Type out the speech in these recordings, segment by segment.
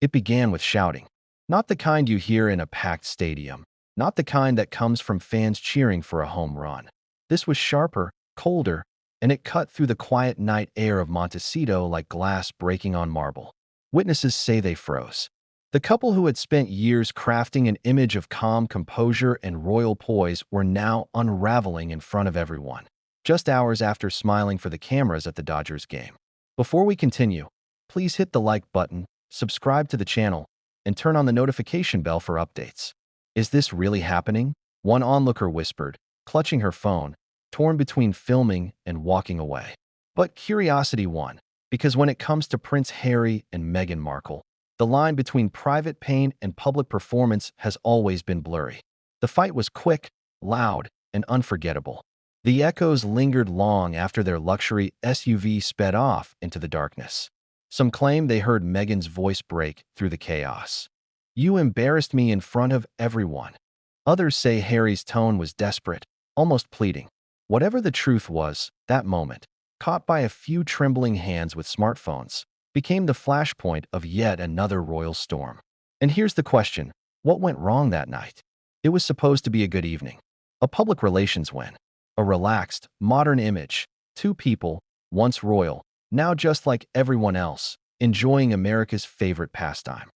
It began with shouting. Not the kind you hear in a packed stadium, not the kind that comes from fans cheering for a home run. This was sharper, colder, and it cut through the quiet night air of Montecito like glass breaking on marble. Witnesses say they froze. The couple who had spent years crafting an image of calm composure and royal poise were now unraveling in front of everyone, just hours after smiling for the cameras at the Dodgers game. Before we continue, please hit the like button, subscribe to the channel, and turn on the notification bell for updates. Is this really happening? One onlooker whispered, clutching her phone, torn between filming and walking away. But curiosity won, because when it comes to Prince Harry and Meghan Markle, the line between private pain and public performance has always been blurry. The fight was quick, loud, and unforgettable. The echoes lingered long after their luxury SUV sped off into the darkness. Some claim they heard Meghan's voice break through the chaos. "You embarrassed me in front of everyone." Others say Harry's tone was desperate, almost pleading. Whatever the truth was, that moment, caught by a few trembling hands with smartphones, became the flashpoint of yet another royal storm. And here's the question: what went wrong that night? It was supposed to be a good evening, a public relations win, a relaxed, modern image, two people, once royal, now just like everyone else, enjoying America's favorite pastime.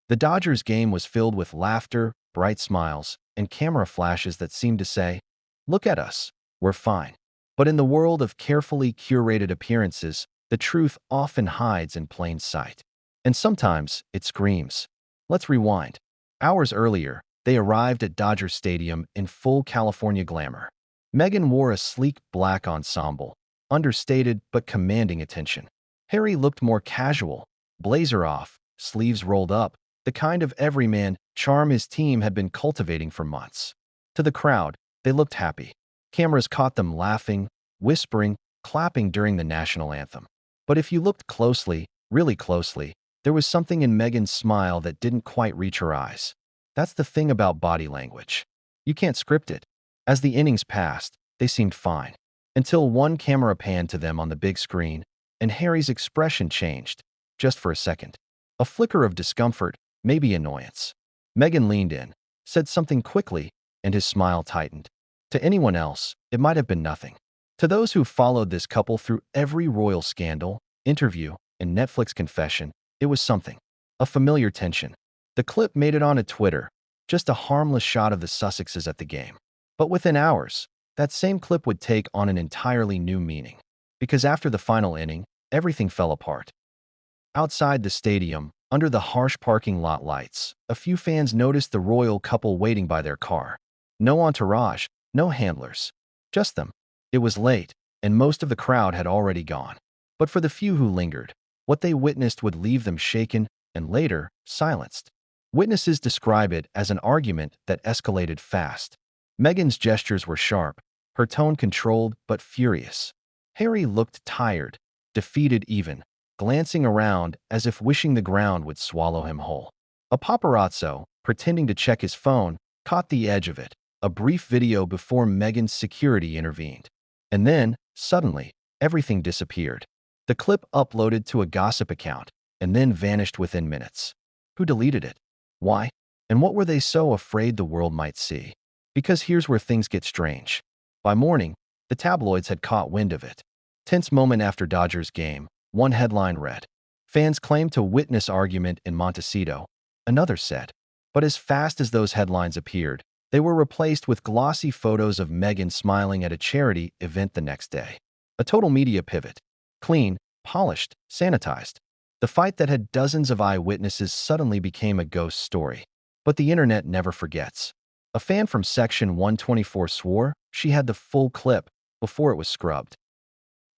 The Dodgers game was filled with laughter, bright smiles, and camera flashes that seemed to say, "Look at us, we're fine." But in the world of carefully curated appearances, the truth often hides in plain sight. And sometimes it screams. Let's rewind. Hours earlier, they arrived at Dodger Stadium in full California glamour. Meghan wore a sleek black ensemble, understated but commanding attention. Harry looked more casual, blazer off, sleeves rolled up, the kind of everyman charm his team had been cultivating for months. To the crowd, they looked happy. Cameras caught them laughing, whispering, clapping during the national anthem. But if you looked closely, really closely, there was something in Meghan's smile that didn't quite reach her eyes. That's the thing about body language. You can't script it. As the innings passed, they seemed fine, until one camera panned to them on the big screen, and Harry's expression changed, just for a second. A flicker of discomfort, maybe annoyance. Meghan leaned in, said something quickly, and his smile tightened. To anyone else, it might have been nothing. To those who followed this couple through every royal scandal, interview, and Netflix confession, it was something. A familiar tension. The clip made it onto Twitter, just a harmless shot of the Sussexes at the game. But within hours, that same clip would take on an entirely new meaning. Because after the final inning, everything fell apart. Outside the stadium, under the harsh parking lot lights, a few fans noticed the royal couple waiting by their car. No entourage, no handlers. Just them. It was late, and most of the crowd had already gone. But for the few who lingered, what they witnessed would leave them shaken and later silenced. Witnesses describe it as an argument that escalated fast. Meghan's gestures were sharp, her tone controlled but furious. Harry looked tired, defeated even, glancing around as if wishing the ground would swallow him whole. A paparazzo, pretending to check his phone, caught the edge of it, a brief video before Meghan's security intervened. And then, suddenly, everything disappeared. The clip uploaded to a gossip account and then vanished within minutes. Who deleted it? Why? And what were they so afraid the world might see? Because here's where things get strange. By morning, the tabloids had caught wind of it. Tense moment after Dodgers game, one headline read, "Fans claim to witness argument in Montecito," another said. But as fast as those headlines appeared, they were replaced with glossy photos of Meghan smiling at a charity event the next day. A total media pivot. Clean, polished, sanitized. The fight that had dozens of eyewitnesses suddenly became a ghost story. But the internet never forgets. A fan from Section 124 swore she had the full clip before it was scrubbed.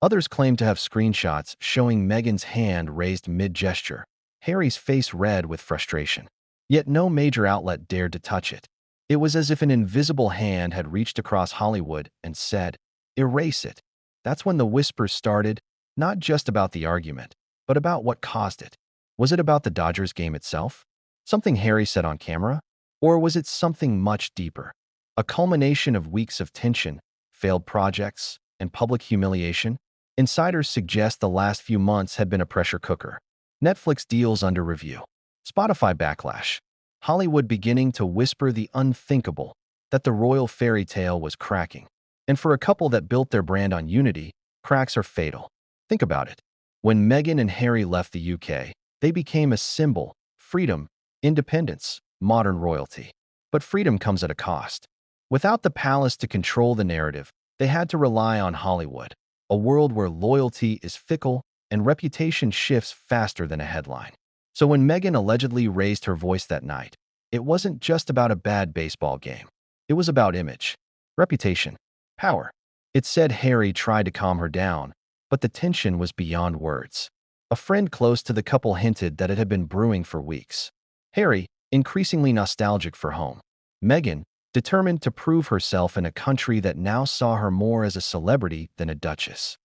Others claimed to have screenshots showing Meghan's hand raised mid-gesture, Harry's face red with frustration. Yet no major outlet dared to touch it. It was as if an invisible hand had reached across Hollywood and said, "Erase it." That's when the whispers started, not just about the argument, but about what caused it. Was it about the Dodgers game itself? Something Harry said on camera? Or was it something much deeper? A culmination of weeks of tension, failed projects, and public humiliation? Insiders suggest the last few months had been a pressure cooker. Netflix deals under review. Spotify backlash. Hollywood beginning to whisper the unthinkable, that the royal fairy tale was cracking. And for a couple that built their brand on unity, cracks are fatal. Think about it. When Meghan and Harry left the UK, they became a symbol: freedom, independence, modern royalty. But freedom comes at a cost. Without the palace to control the narrative, they had to rely on Hollywood, a world where loyalty is fickle and reputation shifts faster than a headline. So when Meghan allegedly raised her voice that night, it wasn't just about a bad baseball game. It was about image, reputation, power. It said Harry tried to calm her down, but the tension was beyond words. A friend close to the couple hinted that it had been brewing for weeks. Harry, increasingly nostalgic for home. Meghan, determined to prove herself in a country that now saw her more as a celebrity than a duchess.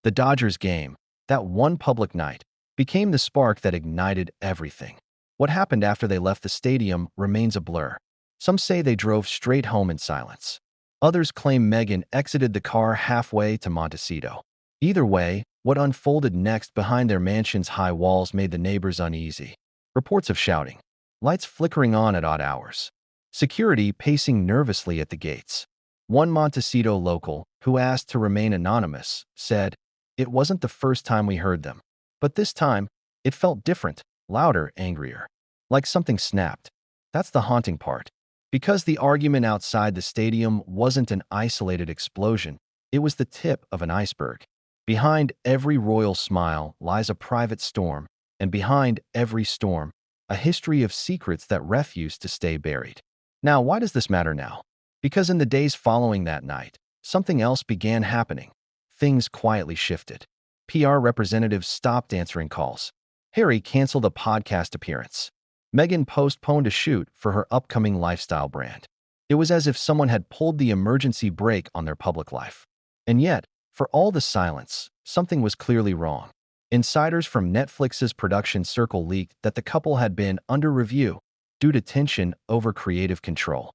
The Dodgers game, that one public night, became the spark that ignited everything. What happened after they left the stadium remains a blur. Some say they drove straight home in silence. Others claim Meghan exited the car halfway to Montecito. Either way, what unfolded next behind their mansion's high walls made the neighbors uneasy. Reports of shouting, lights flickering on at odd hours, security pacing nervously at the gates. One Montecito local, who asked to remain anonymous, said, "It wasn't the first time we heard them. But this time, it felt different, louder, angrier. Like something snapped." That's the haunting part. Because the argument outside the stadium wasn't an isolated explosion, it was the tip of an iceberg. Behind every royal smile lies a private storm, and behind every storm, a history of secrets that refused to stay buried. Now, why does this matter now? Because in the days following that night, something else began happening. Things quietly shifted. PR representatives stopped answering calls. Harry canceled a podcast appearance. Meghan postponed a shoot for her upcoming lifestyle brand. It was as if someone had pulled the emergency brake on their public life. And yet, for all the silence, something was clearly wrong. Insiders from Netflix's production circle leaked that the couple had been under review due to tension over creative control.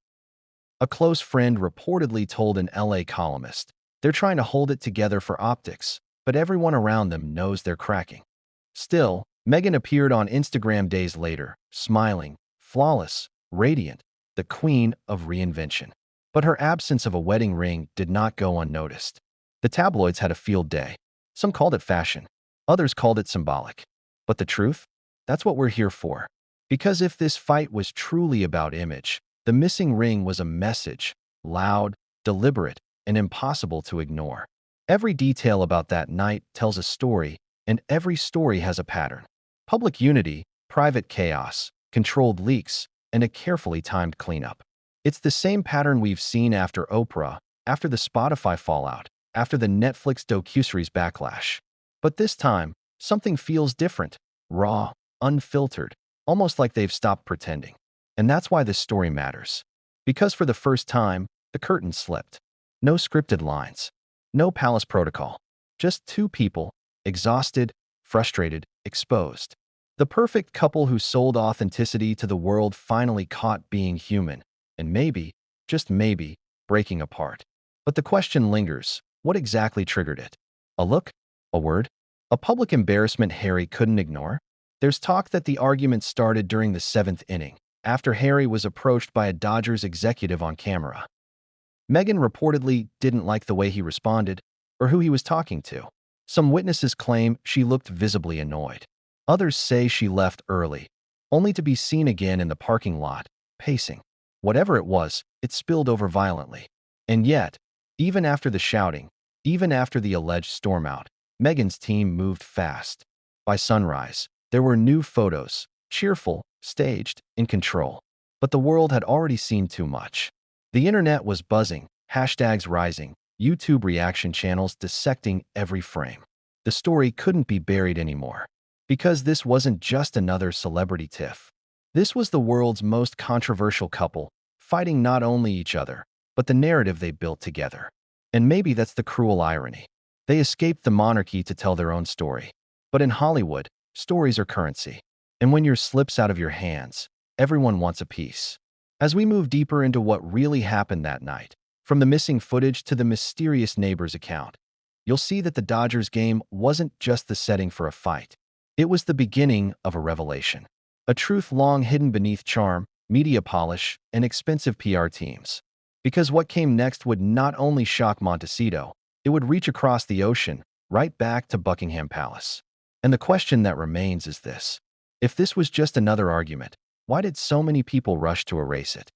A close friend reportedly told an LA columnist, "They're trying to hold it together for optics, but everyone around them knows they're cracking." Still, Meghan appeared on Instagram days later, smiling, flawless, radiant, the queen of reinvention. But her absence of a wedding ring did not go unnoticed. The tabloids had a field day. Some called it fashion. Others called it symbolic. But the truth? That's what we're here for. Because if this fight was truly about image, the missing ring was a message, loud, deliberate, and impossible to ignore. Every detail about that night tells a story, and every story has a pattern. Public unity, private chaos, controlled leaks, and a carefully timed cleanup. It's the same pattern we've seen after Oprah, after the Spotify fallout, after the Netflix docuseries backlash. But this time, something feels different, raw, unfiltered, almost like they've stopped pretending. And that's why this story matters. Because for the first time, the curtain slipped. No scripted lines. No palace protocol. Just two people, exhausted, frustrated, exposed. The perfect couple who sold authenticity to the world finally caught being human, and maybe, just maybe, breaking apart. But the question lingers, what exactly triggered it? A look? A word? A public embarrassment Harry couldn't ignore? There's talk that the argument started during the seventh inning, after Harry was approached by a Dodgers executive on camera. Meghan reportedly didn't like the way he responded, or who he was talking to. Some witnesses claim she looked visibly annoyed. Others say she left early, only to be seen again in the parking lot, pacing. Whatever it was, it spilled over violently. And yet, even after the shouting, even after the alleged storm out, Meghan's team moved fast. By sunrise, there were new photos, cheerful, staged, in control. But the world had already seen too much. The internet was buzzing, hashtags rising, YouTube reaction channels dissecting every frame. The story couldn't be buried anymore. Because this wasn't just another celebrity tiff. This was the world's most controversial couple, fighting not only each other, but the narrative they built together. And maybe that's the cruel irony. They escaped the monarchy to tell their own story. But in Hollywood, stories are currency. And when yours slips out of your hands, everyone wants a piece. As we move deeper into what really happened that night, from the missing footage to the mysterious neighbor's account, you'll see that the Dodgers game wasn't just the setting for a fight. It was the beginning of a revelation. A truth long hidden beneath charm, media polish, and expensive PR teams. Because what came next would not only shock Montecito, it would reach across the ocean, right back to Buckingham Palace. And the question that remains is this. If this was just another argument, why did so many people rush to erase it?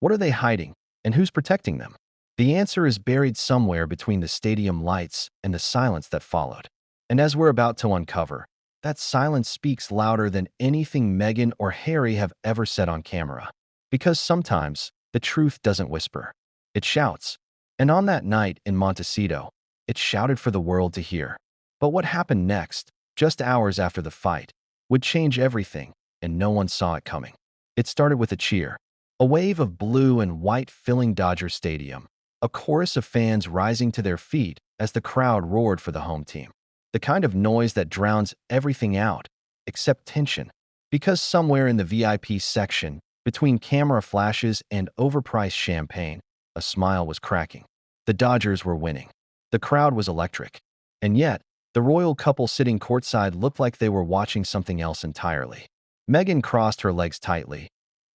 What are they hiding, and who's protecting them? The answer is buried somewhere between the stadium lights and the silence that followed. And as we're about to uncover, that silence speaks louder than anything Meghan or Harry have ever said on camera. Because sometimes, the truth doesn't whisper. It shouts. And on that night in Montecito, it shouted for the world to hear. But what happened next, just hours after the fight, would change everything, and no one saw it coming. It started with a cheer. A wave of blue and white filling Dodger Stadium. A chorus of fans rising to their feet as the crowd roared for the home team. The kind of noise that drowns everything out, except tension. Because somewhere in the VIP section, between camera flashes and overpriced champagne, a smile was cracking. The Dodgers were winning. The crowd was electric. And yet, the royal couple sitting courtside looked like they were watching something else entirely. Meghan crossed her legs tightly,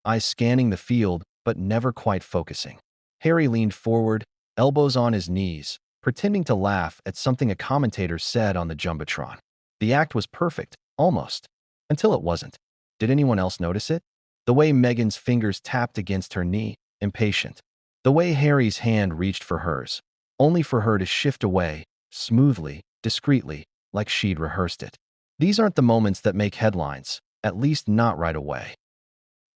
eyes scanning the field but never quite focusing. Harry leaned forward, elbows on his knees, pretending to laugh at something a commentator said on the Jumbotron. The act was perfect, almost. Until it wasn't. Did anyone else notice it? The way Meghan's fingers tapped against her knee, impatient. The way Harry's hand reached for hers, only for her to shift away, smoothly, discreetly, like she'd rehearsed it. These aren't the moments that make headlines, at least not right away.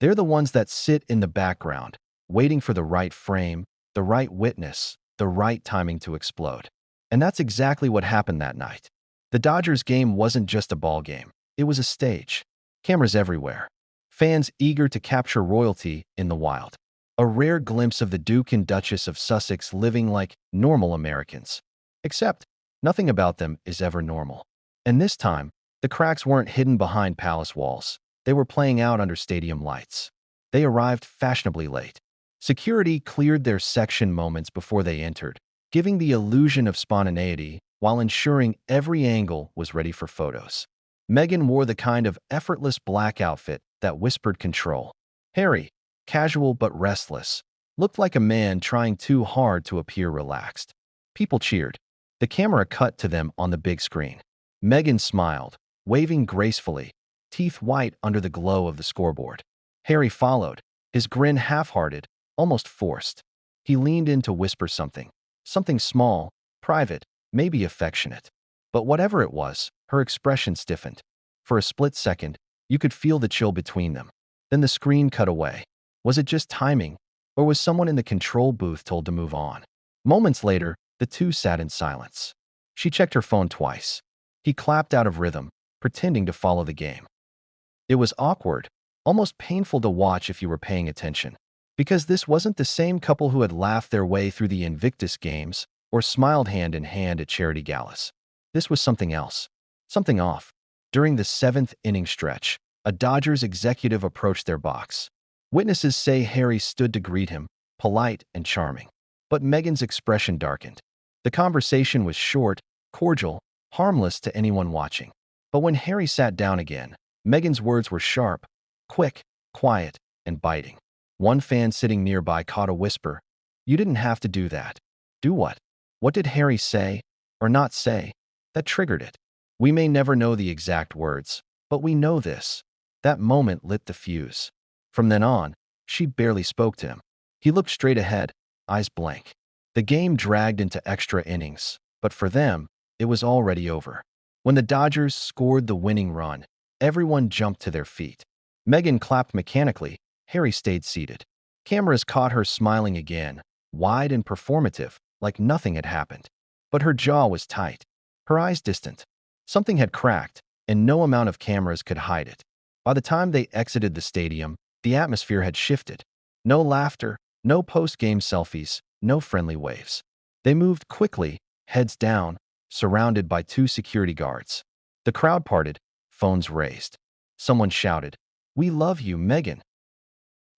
They're the ones that sit in the background, waiting for the right frame, the right witness, the right timing to explode. And that's exactly what happened that night. The Dodgers game wasn't just a ball game. It was a stage. Cameras everywhere. Fans eager to capture royalty in the wild. A rare glimpse of the Duke and Duchess of Sussex living like normal Americans. Except, nothing about them is ever normal. And this time, the cracks weren't hidden behind palace walls. They were playing out under stadium lights. They arrived fashionably late. Security cleared their section moments before they entered, giving the illusion of spontaneity while ensuring every angle was ready for photos. Meghan wore the kind of effortless black outfit that whispered control. Harry, casual but restless, looked like a man trying too hard to appear relaxed. People cheered. The camera cut to them on the big screen. Meghan smiled, waving gracefully, teeth white under the glow of the scoreboard. Harry followed, his grin half-hearted, almost forced. He leaned in to whisper something. Something small, private, maybe affectionate. But whatever it was, her expression stiffened. For a split second, you could feel the chill between them. Then the screen cut away. Was it just timing, or was someone in the control booth told to move on? Moments later, the two sat in silence. She checked her phone twice. He clapped out of rhythm, pretending to follow the game. It was awkward, almost painful to watch if you were paying attention. Because this wasn't the same couple who had laughed their way through the Invictus Games or smiled hand in hand at charity galas. This was something else. Something off. During the seventh inning stretch, a Dodgers executive approached their box. Witnesses say Harry stood to greet him, polite and charming. But Meghan's expression darkened. The conversation was short, cordial, harmless to anyone watching. But when Harry sat down again, Meghan's words were sharp, quick, quiet, and biting. One fan sitting nearby caught a whisper. "You didn't have to do that." Do what? What did Harry say, or not say, that triggered it? We may never know the exact words, but we know this. That moment lit the fuse. From then on, she barely spoke to him. He looked straight ahead, eyes blank. The game dragged into extra innings, but for them, it was already over. When the Dodgers scored the winning run, everyone jumped to their feet. Meghan clapped mechanically. Harry stayed seated. Cameras caught her smiling again, wide and performative, like nothing had happened. But her jaw was tight, her eyes distant. Something had cracked, and no amount of cameras could hide it. By the time they exited the stadium, the atmosphere had shifted. No laughter, no post-game selfies, no friendly waves. They moved quickly, heads down, surrounded by two security guards. The crowd parted, phones raised. Someone shouted, "We love you, Meghan."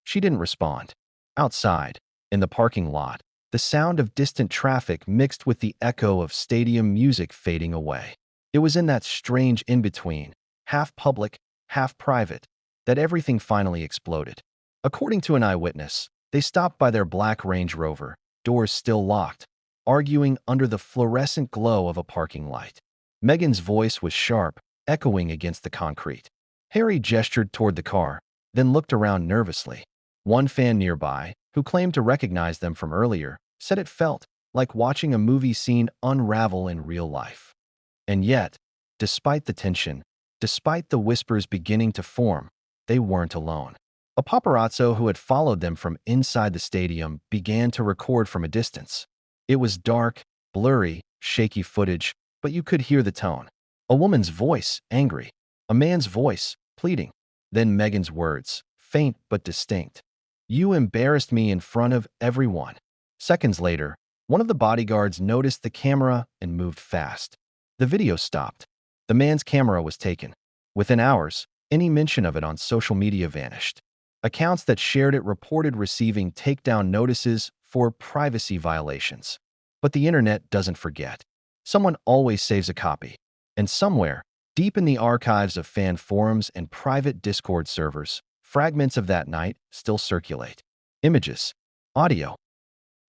She didn't respond. Outside, in the parking lot, the sound of distant traffic mixed with the echo of stadium music fading away. It was in that strange in-between, half public, half private, that everything finally exploded. According to an eyewitness, they stopped by their black Range Rover, doors still locked, arguing under the fluorescent glow of a parking light. Meghan's voice was sharp, echoing against the concrete. Harry gestured toward the car, then looked around nervously. One fan nearby, who claimed to recognize them from earlier, said it felt like watching a movie scene unravel in real life. And yet, despite the tension, despite the whispers beginning to form, they weren't alone. A paparazzo who had followed them from inside the stadium began to record from a distance. It was dark, blurry, shaky footage, but you could hear the tone. A woman's voice, angry. A man's voice, pleading. Then Meghan's words, faint but distinct. "You embarrassed me in front of everyone." Seconds later, one of the bodyguards noticed the camera and moved fast. The video stopped. The man's camera was taken. Within hours, any mention of it on social media vanished. Accounts that shared it reported receiving takedown notices for privacy violations. But the internet doesn't forget. Someone always saves a copy. And somewhere, deep in the archives of fan forums and private Discord servers, fragments of that night still circulate. Images, audio,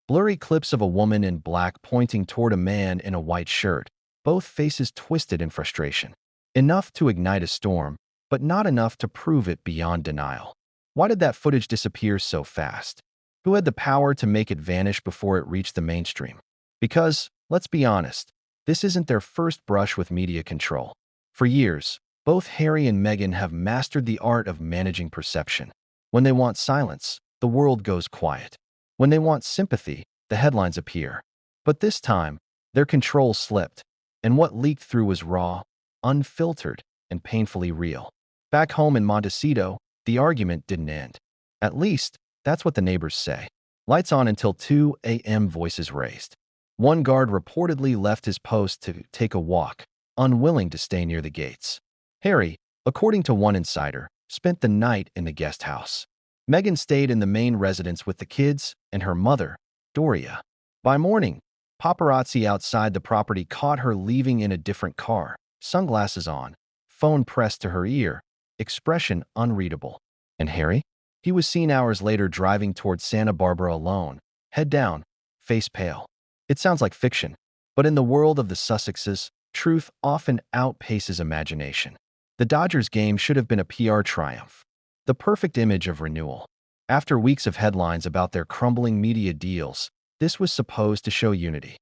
blurry clips of a woman in black pointing toward a man in a white shirt, both faces twisted in frustration. Enough to ignite a storm, but not enough to prove it beyond denial. Why did that footage disappear so fast? Who had the power to make it vanish before it reached the mainstream? Because, let's be honest, this isn't their first brush with media control. For years, both Harry and Meghan have mastered the art of managing perception. When they want silence, the world goes quiet. When they want sympathy, the headlines appear. But this time, their control slipped, and what leaked through was raw, unfiltered, and painfully real. Back home in Montecito, the argument didn't end. At least, that's what the neighbors say. Lights on until 2 a.m. voices raised. One guard reportedly left his post to take a walk, unwilling to stay near the gates. Harry, according to one insider, spent the night in the guest house. Meghan stayed in the main residence with the kids and her mother, Doria. By morning, paparazzi outside the property caught her leaving in a different car, sunglasses on, phone pressed to her ear, expression unreadable. And Harry? He was seen hours later driving toward Santa Barbara alone, head down, face pale. It sounds like fiction, but in the world of the Sussexes, truth often outpaces imagination. The Dodgers game should have been a PR triumph, the perfect image of renewal. After weeks of headlines about their crumbling media deals, this was supposed to show unity.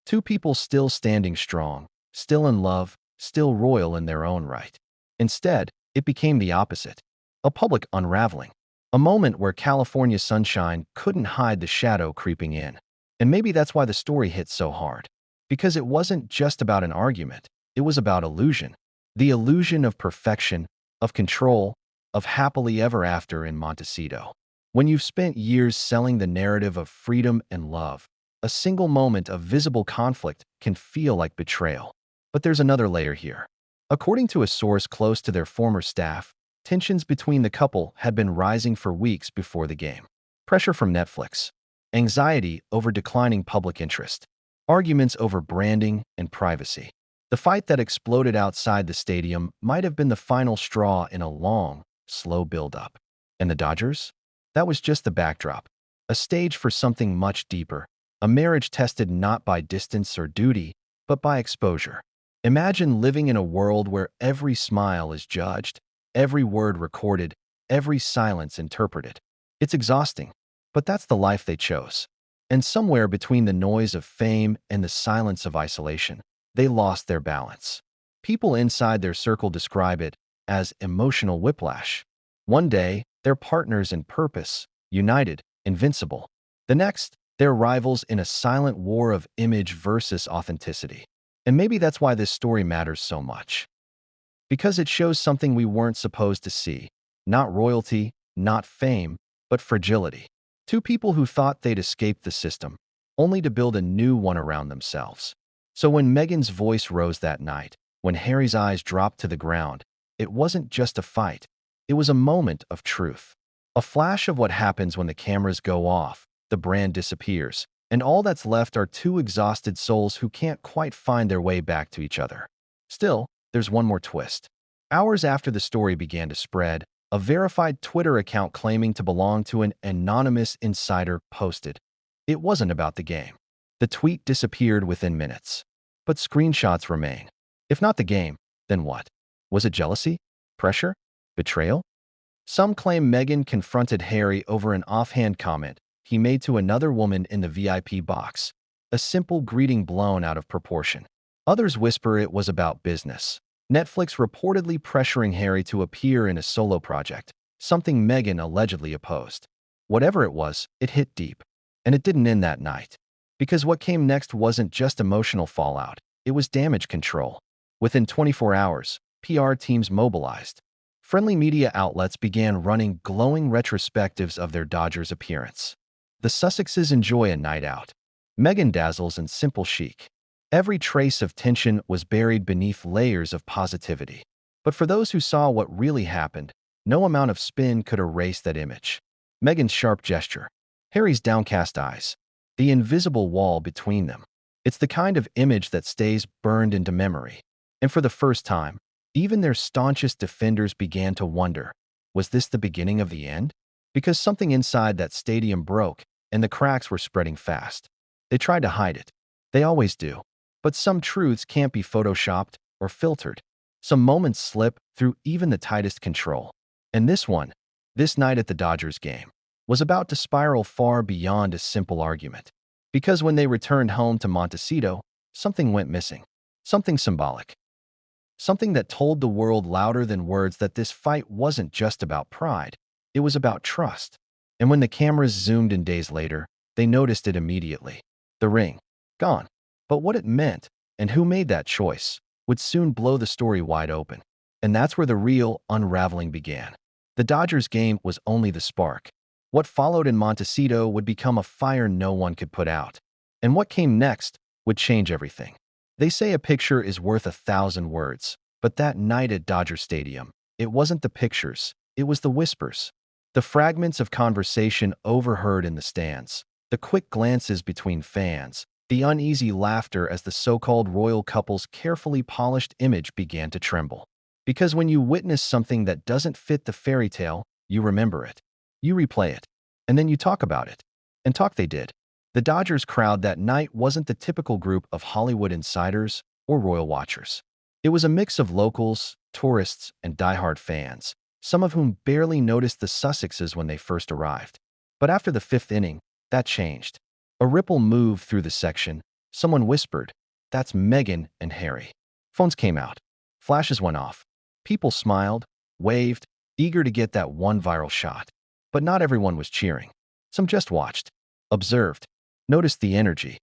Two people still standing strong, still in love, still royal in their own right. Instead, it became the opposite. A public unraveling. A moment where California sunshine couldn't hide the shadow creeping in. And maybe that's why the story hit so hard. Because it wasn't just about an argument, it was about illusion. The illusion of perfection, of control, of happily ever after in Montecito. When you've spent years selling the narrative of freedom and love, a single moment of visible conflict can feel like betrayal. But there's another layer here. According to a source close to their former staff, tensions between the couple had been rising for weeks before the game. Pressure from Netflix, anxiety over declining public interest, arguments over branding and privacy. The fight that exploded outside the stadium might have been the final straw in a long, slow build-up. And the Dodgers? That was just the backdrop, a stage for something much deeper, a marriage tested not by distance or duty, but by exposure. Imagine living in a world where every smile is judged, every word recorded, every silence interpreted. It's exhausting, but that's the life they chose. And somewhere between the noise of fame and the silence of isolation, they lost their balance. People inside their circle describe it as emotional whiplash. One day, they're partners in purpose, united, invincible. The next, they're rivals in a silent war of image versus authenticity. And maybe that's why this story matters so much. Because it shows something we weren't supposed to see. Not royalty, not fame, but fragility. Two people who thought they'd escaped the system, only to build a new one around themselves. So when Meghan's voice rose that night, when Harry's eyes dropped to the ground, it wasn't just a fight. It was a moment of truth. A flash of what happens when the cameras go off, the brand disappears, and all that's left are two exhausted souls who can't quite find their way back to each other. Still, there's one more twist. Hours after the story began to spread, A verified Twitter account claiming to belong to an anonymous insider posted. It wasn't about the game. The tweet disappeared within minutes. But screenshots remain. If not the game, then what? Was it jealousy? Pressure? Betrayal? Some claim Meghan confronted Harry over an offhand comment he made to another woman in the VIP box, a simple greeting blown out of proportion. Others whisper it was about business. Netflix reportedly pressuring Harry to appear in a solo project, something Meghan allegedly opposed. Whatever it was, it hit deep. And it didn't end that night. Because what came next wasn't just emotional fallout, it was damage control. Within 24 hours, PR teams mobilized. Friendly media outlets began running glowing retrospectives of their Dodgers appearance. The Sussexes enjoy a night out. Meghan dazzles in simple chic. Every trace of tension was buried beneath layers of positivity. But for those who saw what really happened, no amount of spin could erase that image. Meghan's sharp gesture, Harry's downcast eyes, the invisible wall between them. It's the kind of image that stays burned into memory. And for the first time, even their staunchest defenders began to wonder, was this the beginning of the end? Because something inside that stadium broke, and the cracks were spreading fast. They tried to hide it. They always do. But some truths can't be photoshopped or filtered. Some moments slip through even the tightest control. And this one, this night at the Dodgers game, was about to spiral far beyond a simple argument. Because when they returned home to Montecito, something went missing. Something symbolic. Something that told the world louder than words that this fight wasn't just about pride. It was about trust. And when the cameras zoomed in days later, they noticed it immediately. The ring. Gone. But what it meant, and who made that choice, would soon blow the story wide open. And that's where the real unraveling began. The Dodgers game was only the spark. What followed in Montecito would become a fire no one could put out. And what came next would change everything. They say a picture is worth 1,000 words. But that night at Dodger Stadium, it wasn't the pictures, it was the whispers. The fragments of conversation overheard in the stands. The quick glances between fans. The uneasy laughter as the so-called royal couple's carefully polished image began to tremble. Because when you witness something that doesn't fit the fairy tale, you remember it. You replay it. And then you talk about it. And talk they did. The Dodgers crowd that night wasn't the typical group of Hollywood insiders or royal watchers. It was a mix of locals, tourists, and diehard fans, some of whom barely noticed the Sussexes when they first arrived. But after the fifth inning, that changed. A ripple moved through the section. Someone whispered, "That's Meghan and Harry." Phones came out. Flashes went off. People smiled, waved, eager to get that one viral shot. But not everyone was cheering. Some just watched, observed, noticed the energy.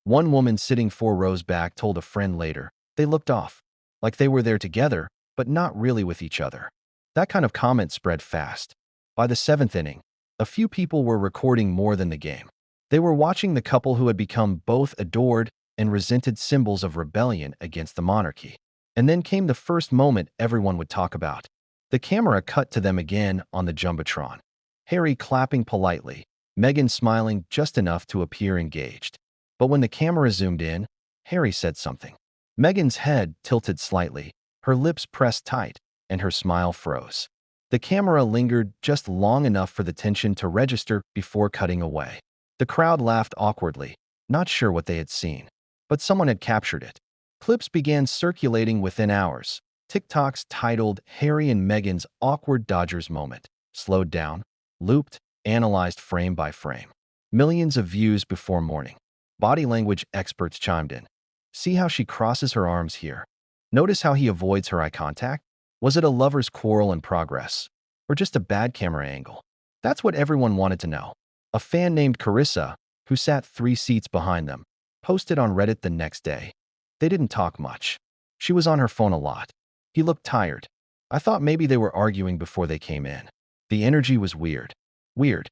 One woman sitting 4 rows back told a friend later, they looked off, like they were there together, but not really with each other. That kind of comment spread fast. By the 7th inning, a few people were recording more than the game. They were watching the couple who had become both adored and resented symbols of rebellion against the monarchy. And then came the first moment everyone would talk about. The camera cut to them again on the Jumbotron. Harry clapping politely, Meghan smiling just enough to appear engaged. But when the camera zoomed in, Harry said something. Meghan's head tilted slightly, her lips pressed tight, and her smile froze. The camera lingered just long enough for the tension to register before cutting away. The crowd laughed awkwardly, not sure what they had seen. But someone had captured it. Clips began circulating within hours. TikToks titled Harry and Meghan's awkward Dodgers moment, slowed down, looped, analyzed frame by frame. Millions of views before morning. Body language experts chimed in. See how she crosses her arms here. Notice how he avoids her eye contact? Was it a lover's quarrel in progress? Or just a bad camera angle? That's what everyone wanted to know. A fan named Carissa, who sat 3 seats behind them, posted on Reddit the next day. They didn't talk much. She was on her phone a lot. He looked tired. I thought maybe they were arguing before they came in. The energy was weird. Weird.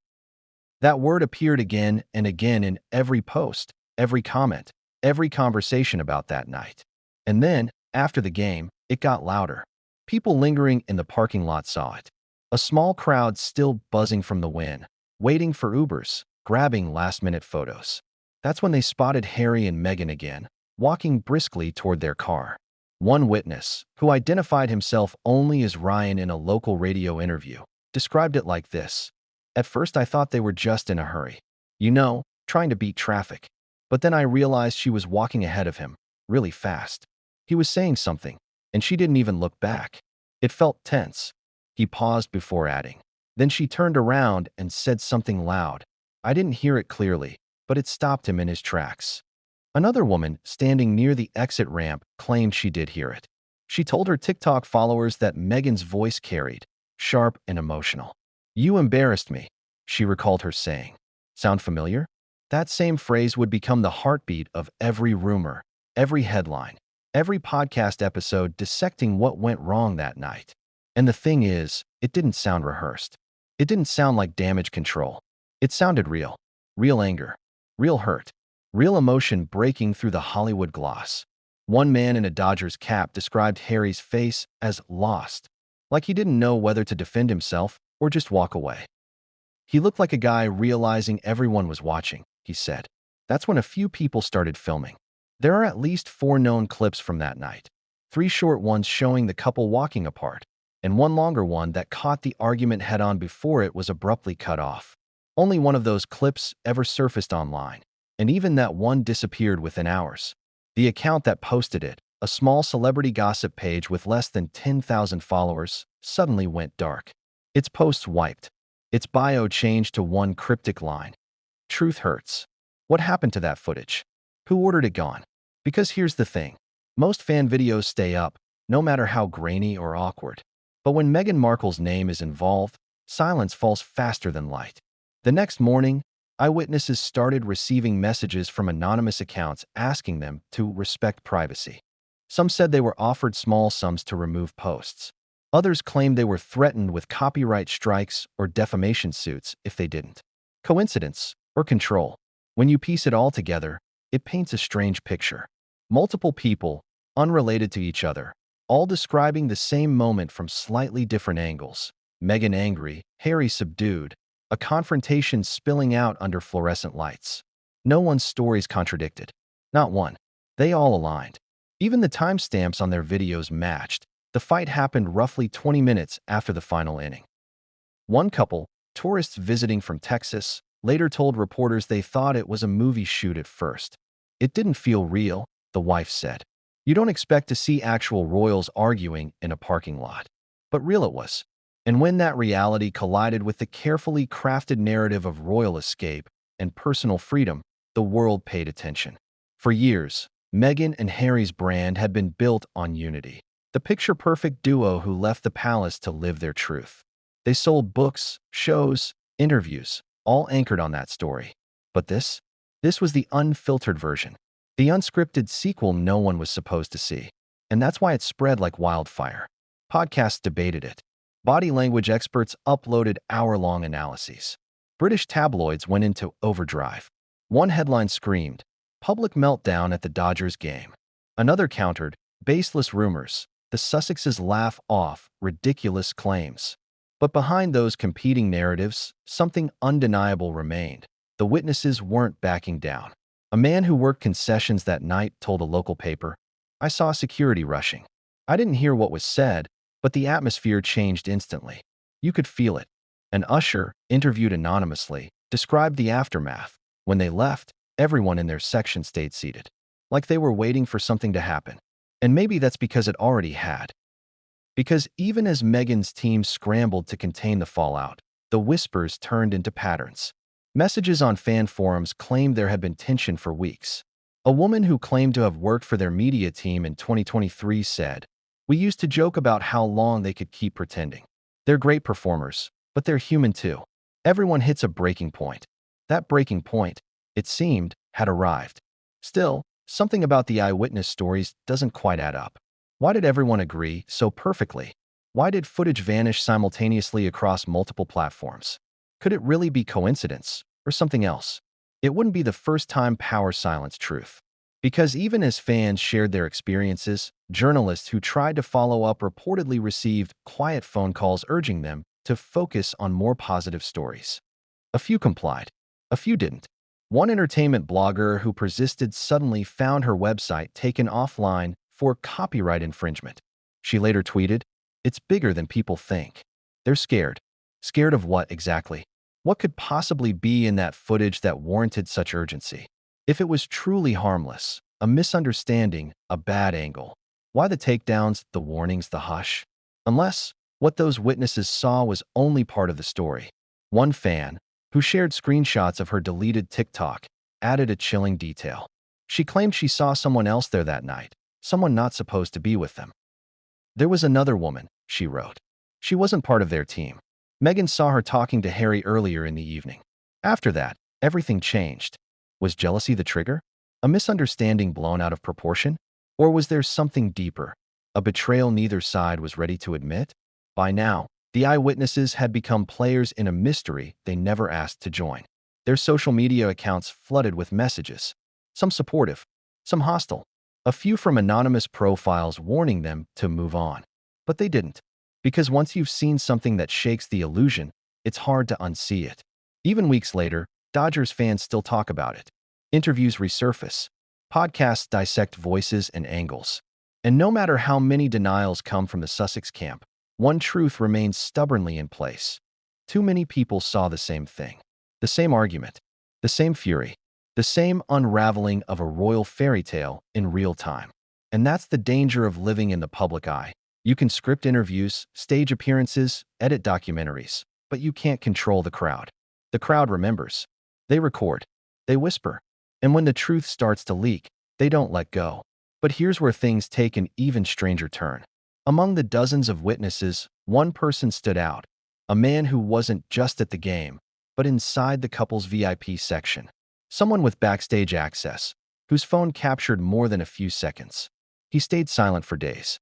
That word appeared again and again in every post, every comment, every conversation about that night. And then, after the game, it got louder. People lingering in the parking lot saw it. A small crowd still buzzing from the win, waiting for Ubers, grabbing last-minute photos. That's when they spotted Harry and Meghan again, walking briskly toward their car. One witness, who identified himself only as Ryan in a local radio interview, described it like this. At first I thought they were just in a hurry. Trying to beat traffic. But then I realized she was walking ahead of him, really fast. He was saying something, and she didn't even look back. It felt tense. He paused before adding. Then she turned around and said something loud. I didn't hear it clearly, but it stopped him in his tracks. Another woman, standing near the exit ramp, claimed she did hear it. She told her TikTok followers that Meghan's voice carried, sharp and emotional. You embarrassed me, she recalled her saying. Sound familiar? That same phrase would become the heartbeat of every rumor, every headline, every podcast episode dissecting what went wrong that night. And the thing is, it didn't sound rehearsed. It didn't sound like damage control. It sounded real. Real anger. Real hurt. Real emotion breaking through the Hollywood gloss. One man in a Dodgers cap described Harry's face as lost, like he didn't know whether to defend himself or just walk away. He looked like a guy realizing everyone was watching, he said. That's when a few people started filming. There are at least 4 known clips from that night. 3 short ones showing the couple walking apart, and 1 longer one that caught the argument head-on before it was abruptly cut off. Only one of those clips ever surfaced online, and even that one disappeared within hours. The account that posted it, a small celebrity gossip page with less than 10,000 followers, suddenly went dark. Its posts wiped. Its bio changed to one cryptic line. Truth hurts. What happened to that footage? Who ordered it gone? Because here's the thing. Most fan videos stay up, no matter how grainy or awkward. But when Meghan Markle's name is involved, silence falls faster than light. The next morning, eyewitnesses started receiving messages from anonymous accounts asking them to respect privacy. Some said they were offered small sums to remove posts. Others claimed they were threatened with copyright strikes or defamation suits if they didn't. Coincidence or control? When you piece it all together, it paints a strange picture. Multiple people, unrelated to each other, all describing the same moment from slightly different angles. Meghan angry, Harry subdued, a confrontation spilling out under fluorescent lights. No one's stories contradicted. Not one. They all aligned. Even the timestamps on their videos matched. The fight happened roughly 20 minutes after the final inning. One couple, tourists visiting from Texas, later told reporters they thought it was a movie shoot at first. It didn't feel real, the wife said. You don't expect to see actual royals arguing in a parking lot. But real it was. And when that reality collided with the carefully crafted narrative of royal escape and personal freedom, the world paid attention. For years, Meghan and Harry's brand had been built on unity. The picture-perfect duo who left the palace to live their truth. They sold books, shows, interviews, all anchored on that story. But this was the unfiltered version. The unscripted sequel no one was supposed to see. And that's why it spread like wildfire. Podcasts debated it. Body language experts uploaded hour-long analyses. British tabloids went into overdrive. One headline screamed, "Public meltdown at the Dodgers game." Another countered, "Baseless rumors. The Sussexes laugh off ridiculous claims." But behind those competing narratives, something undeniable remained. The witnesses weren't backing down. A man who worked concessions that night told a local paper, "I saw security rushing. I didn't hear what was said, but the atmosphere changed instantly. You could feel it." An usher, interviewed anonymously, described the aftermath. When they left, everyone in their section stayed seated, like they were waiting for something to happen. And maybe that's because it already had. Because even as Meghan's team scrambled to contain the fallout, the whispers turned into patterns. Messages on fan forums claimed there had been tension for weeks. A woman who claimed to have worked for their media team in 2023 said, "We used to joke about how long they could keep pretending. They're great performers, but they're human too." Everyone hits a breaking point. That breaking point, it seemed, had arrived. Still, something about the eyewitness stories doesn't quite add up. Why did everyone agree so perfectly? Why did footage vanish simultaneously across multiple platforms? Could it really be coincidence or something else? It wouldn't be the first time power silenced truth. Because even as fans shared their experiences, journalists who tried to follow up reportedly received quiet phone calls urging them to focus on more positive stories. A few complied. A few didn't. One entertainment blogger who persisted suddenly found her website taken offline for copyright infringement. She later tweeted, "It's bigger than people think." They're scared. Scared of what exactly? What could possibly be in that footage that warranted such urgency? If it was truly harmless, a misunderstanding, a bad angle, why the takedowns, the warnings, the hush? Unless what those witnesses saw was only part of the story. One fan, who shared screenshots of her deleted TikTok, added a chilling detail. She claimed she saw someone else there that night, someone not supposed to be with them. There was another woman, she wrote. She wasn't part of their team. Meghan saw her talking to Harry earlier in the evening. After that, everything changed. Was jealousy the trigger? A misunderstanding blown out of proportion? Or was there something deeper? A betrayal neither side was ready to admit? By now, the eyewitnesses had become players in a mystery they never asked to join. Their social media accounts flooded with messages, some supportive, some hostile, a few from anonymous profiles warning them to move on. But they didn't. Because once you've seen something that shakes the illusion, it's hard to unsee it. Even weeks later, Dodgers fans still talk about it. Interviews resurface. Podcasts dissect voices and angles. And no matter how many denials come from the Sussex camp, one truth remains stubbornly in place. Too many people saw the same thing. The same argument. The same fury. The same unraveling of a royal fairy tale in real time. And that's the danger of living in the public eye. You can script interviews, stage appearances, edit documentaries, but you can't control the crowd. The crowd remembers. They record. They whisper. And when the truth starts to leak, they don't let go. But here's where things take an even stranger turn. Among the dozens of witnesses, one person stood out. A man who wasn't just at the game, but inside the couple's VIP section. Someone with backstage access, whose phone captured more than a few seconds. He stayed silent for days.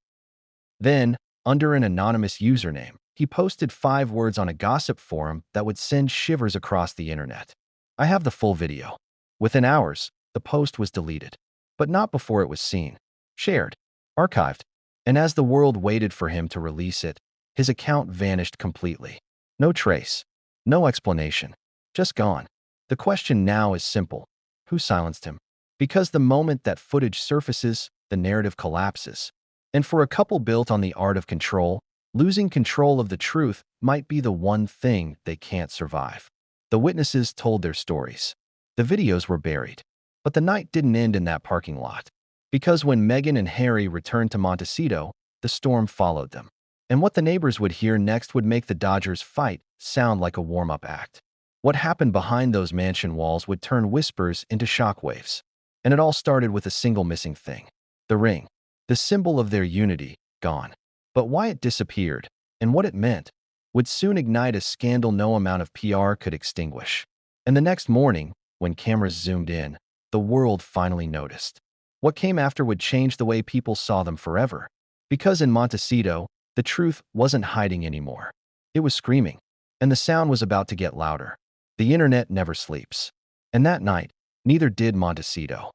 Then, under an anonymous username, he posted 5 words on a gossip forum that would send shivers across the internet. I have the full video. Within hours, the post was deleted. But not before it was seen, shared, archived. And as the world waited for him to release it, his account vanished completely. No trace. No explanation. Just gone. The question now is simple. Who silenced him? Because the moment that footage surfaces, the narrative collapses. And for a couple built on the art of control, losing control of the truth might be the one thing they can't survive. The witnesses told their stories. The videos were buried. But the night didn't end in that parking lot. Because when Meghan and Harry returned to Montecito, the storm followed them. And what the neighbors would hear next would make the Dodgers' fight sound like a warm-up act. What happened behind those mansion walls would turn whispers into shockwaves. And it all started with a single missing thing. The ring. The symbol of their unity, gone. But why it disappeared, and what it meant, would soon ignite a scandal no amount of PR could extinguish. And the next morning, when cameras zoomed in, the world finally noticed. What came after would change the way people saw them forever. Because in Montecito, the truth wasn't hiding anymore. It was screaming. And the sound was about to get louder. The internet never sleeps. And that night, neither did Montecito.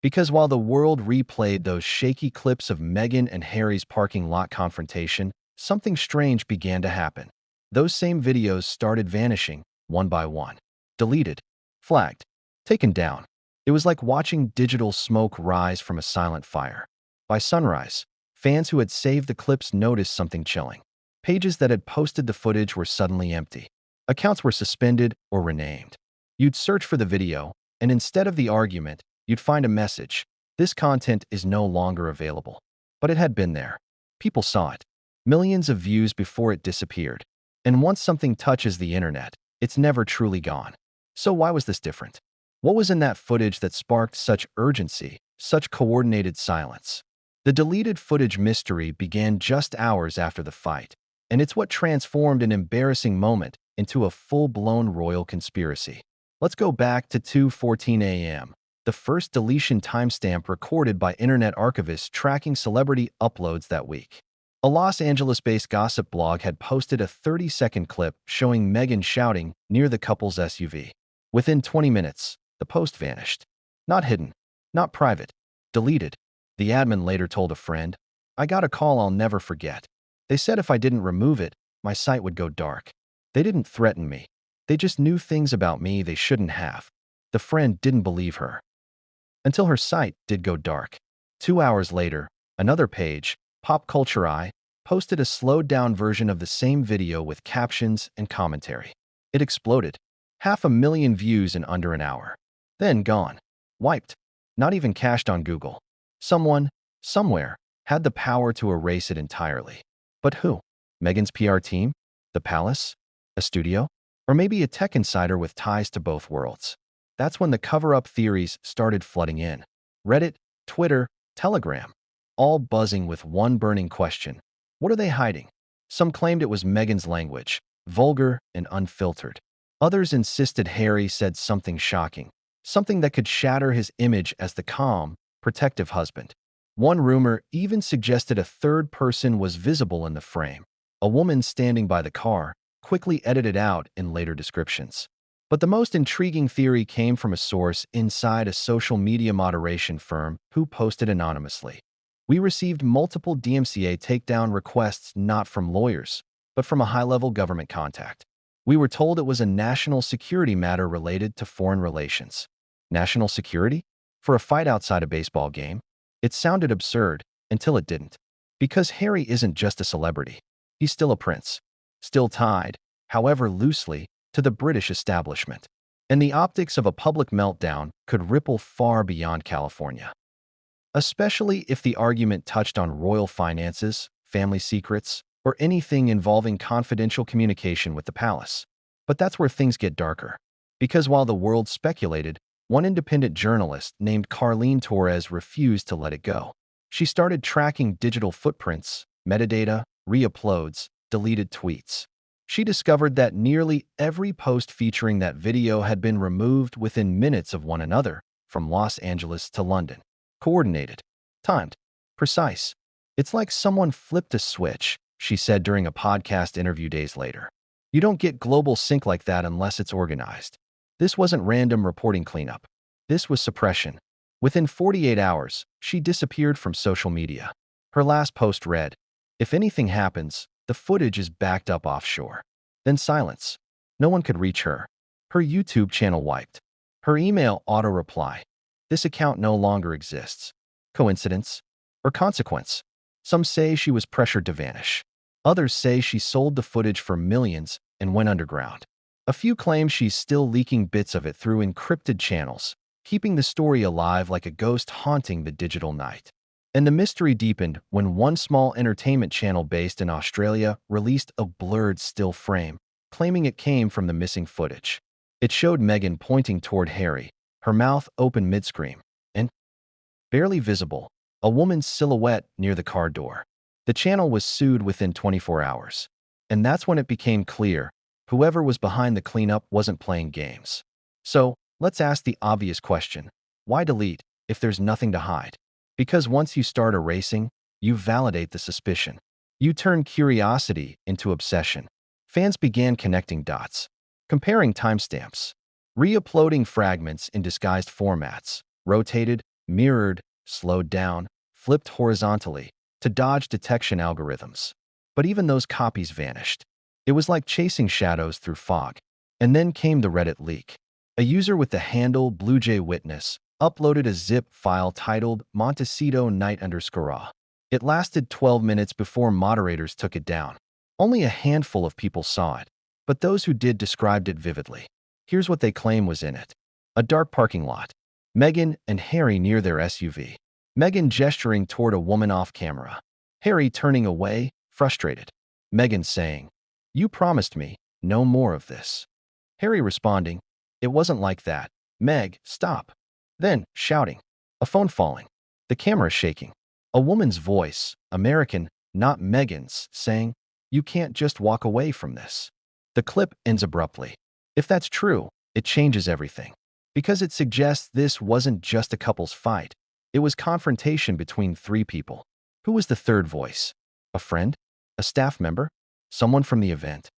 Because while the world replayed those shaky clips of Meghan and Harry's parking lot confrontation, something strange began to happen. Those same videos started vanishing, one by one. Deleted. Flagged. Taken down. It was like watching digital smoke rise from a silent fire. By sunrise, fans who had saved the clips noticed something chilling. Pages that had posted the footage were suddenly empty. Accounts were suspended or renamed. You'd search for the video, and instead of the argument, you'd find a message. This content is no longer available. But it had been there. People saw it. Millions of views before it disappeared. And once something touches the internet, it's never truly gone. So why was this different? What was in that footage that sparked such urgency, such coordinated silence? The deleted footage mystery began just hours after the fight, and it's what transformed an embarrassing moment into a full-blown royal conspiracy. Let's go back to 2:14 a.m., the first deletion timestamp recorded by internet archivists tracking celebrity uploads that week. A Los Angeles-based gossip blog had posted a 30-second clip showing Meghan shouting near the couple's SUV. Within 20 minutes, the post vanished. Not hidden, not private, deleted. The admin later told a friend, "I got a call I'll never forget. They said if I didn't remove it, my site would go dark. They didn't threaten me. They just knew things about me they shouldn't have." The friend didn't believe her. Until her site did go dark. 2 hours later, Another page, Pop Culture Eye, posted a slowed-down version of the same video with captions and commentary. It exploded. 500,000 views in under an hour. Then gone. Wiped. Not even cached on Google. Someone, somewhere, had the power to erase it entirely. But who? Meghan's PR team? The palace? A studio? Or maybe a tech insider with ties to both worlds? That's when the cover-up theories started flooding in. Reddit, Twitter, Telegram, all buzzing with one burning question. What are they hiding? Some claimed it was Meghan's language, vulgar and unfiltered. Others insisted Harry said something shocking, something that could shatter his image as the calm, protective husband. One rumor even suggested a third person was visible in the frame, a woman standing by the car, quickly edited out in later descriptions. But the most intriguing theory came from a source inside a social media moderation firm who posted anonymously. We received multiple DMCA takedown requests not from lawyers, but from a high-level government contact. We were told it was a national security matter related to foreign relations. National security? For a fight outside a baseball game? It sounded absurd until it didn't. Because Harry isn't just a celebrity. He's still a prince. Still tied, however loosely, to the British establishment. And the optics of a public meltdown could ripple far beyond California. Especially if the argument touched on royal finances, family secrets, or anything involving confidential communication with the palace. But that's where things get darker. Because while the world speculated, one independent journalist named Carlene Torres refused to let it go. She started tracking digital footprints, metadata, re-uploads, deleted tweets. She discovered that nearly every post featuring that video had been removed within minutes of one another, from Los Angeles to London. Coordinated, timed, precise. It's like someone flipped a switch, she said during a podcast interview days later. You don't get global sync like that unless it's organized. This wasn't random reporting cleanup. This was suppression. Within 48 hours, she disappeared from social media. Her last post read, "If anything happens, the footage is backed up offshore." Then silence. No one could reach her. Her YouTube channel wiped. Her email auto-reply. This account no longer exists. Coincidence? Or consequence? Some say she was pressured to vanish. Others say she sold the footage for millions and went underground. A few claim she's still leaking bits of it through encrypted channels, keeping the story alive like a ghost haunting the digital night. And the mystery deepened when one small entertainment channel based in Australia released a blurred still frame, claiming it came from the missing footage. It showed Meghan pointing toward Harry, her mouth open mid-scream, and, barely visible, a woman's silhouette near the car door. The channel was sued within 24 hours. And that's when it became clear whoever was behind the cleanup wasn't playing games. So, let's ask the obvious question. Why delete if there's nothing to hide? Because once you start erasing, you validate the suspicion. You turn curiosity into obsession. Fans began connecting dots, comparing timestamps, re-uploading fragments in disguised formats, rotated, mirrored, slowed down, flipped horizontally, to dodge detection algorithms. But even those copies vanished. It was like chasing shadows through fog. And then came the Reddit leak. A user with the handle Eyewitnesses uploaded a zip file titled Montecito night_raw. It lasted 12 minutes before moderators took it down. Only a handful of people saw it, but those who did described it vividly. Here's what they claim was in it. A dark parking lot. Meghan and Harry near their SUV. Meghan gesturing toward a woman off camera. Harry turning away, frustrated. Meghan saying, "You promised me, no more of this." Harry responding, "It wasn't like that. Meg, stop." Then, shouting. A phone falling. The camera shaking. A woman's voice, American, not Meghan's, saying, "You can't just walk away from this." The clip ends abruptly. If that's true, it changes everything. Because it suggests this wasn't just a couple's fight. It was confrontation between three people. Who was the third voice? A friend? A staff member? Someone from the event?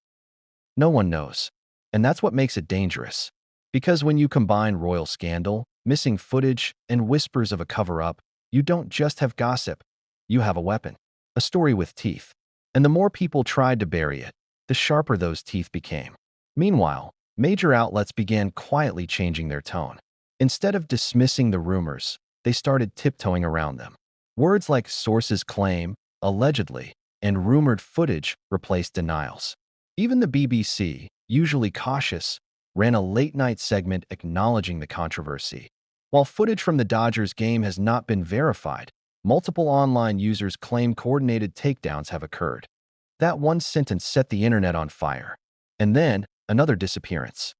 No one knows. And that's what makes it dangerous. Because when you combine royal scandal, missing footage, and whispers of a cover-up, you don't just have gossip. You have a weapon. A story with teeth. And the more people tried to bury it, the sharper those teeth became. Meanwhile, major outlets began quietly changing their tone. Instead of dismissing the rumors, they started tiptoeing around them. Words like sources claim, allegedly, and rumored footage replaced denials. Even the BBC, usually cautious, ran a late-night segment acknowledging the controversy. While footage from the Dodgers game has not been verified, multiple online users claim coordinated takedowns have occurred. That one sentence set the internet on fire. And then, another disappearance.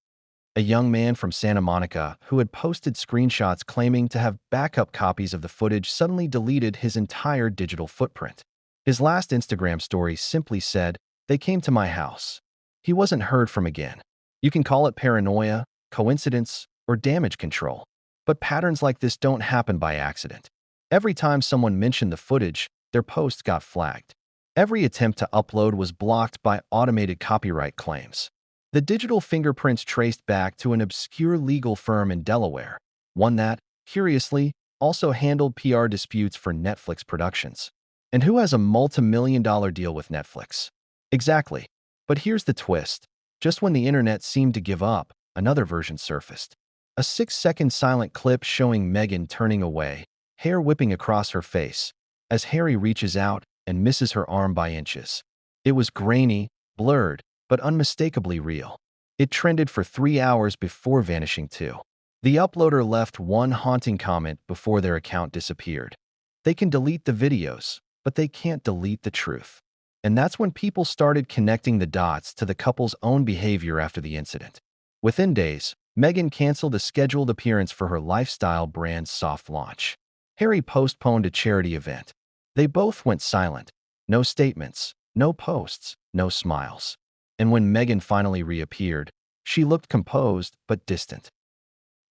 A young man from Santa Monica who had posted screenshots claiming to have backup copies of the footage suddenly deleted his entire digital footprint. His last Instagram story simply said, "They came to my house." He wasn't heard from again. You can call it paranoia, coincidence, or damage control. But patterns like this don't happen by accident. Every time someone mentioned the footage, their post got flagged. Every attempt to upload was blocked by automated copyright claims. The digital fingerprints traced back to an obscure legal firm in Delaware, one that, curiously, also handled PR disputes for Netflix productions. And who has a multi-million-dollar deal with Netflix? Exactly. But here's the twist. Just when the internet seemed to give up, another version surfaced. A 6-second silent clip showing Meghan turning away, hair whipping across her face, as Harry reaches out and misses her arm by inches. It was grainy, blurred, but unmistakably real. It trended for 3 hours before vanishing too. The uploader left one haunting comment before their account disappeared. They can delete the videos, but they can't delete the truth. And that's when people started connecting the dots to the couple's own behavior after the incident. Within days, Meghan canceled a scheduled appearance for her lifestyle brand's soft launch. Harry postponed a charity event. They both went silent. No statements, no posts, no smiles. And when Meghan finally reappeared, she looked composed but distant.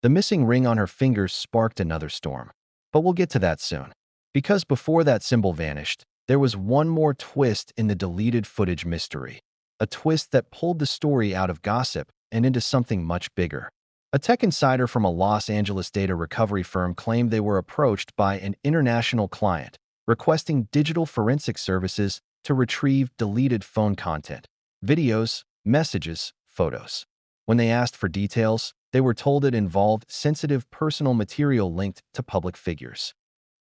The missing ring on her finger sparked another storm. But we'll get to that soon. Because before that symbol vanished, there was one more twist in the deleted footage mystery. A twist that pulled the story out of gossip and into something much bigger. A tech insider from a Los Angeles data recovery firm claimed they were approached by an international client requesting digital forensic services to retrieve deleted phone content, videos, messages, photos. When they asked for details, they were told it involved sensitive personal material linked to public figures.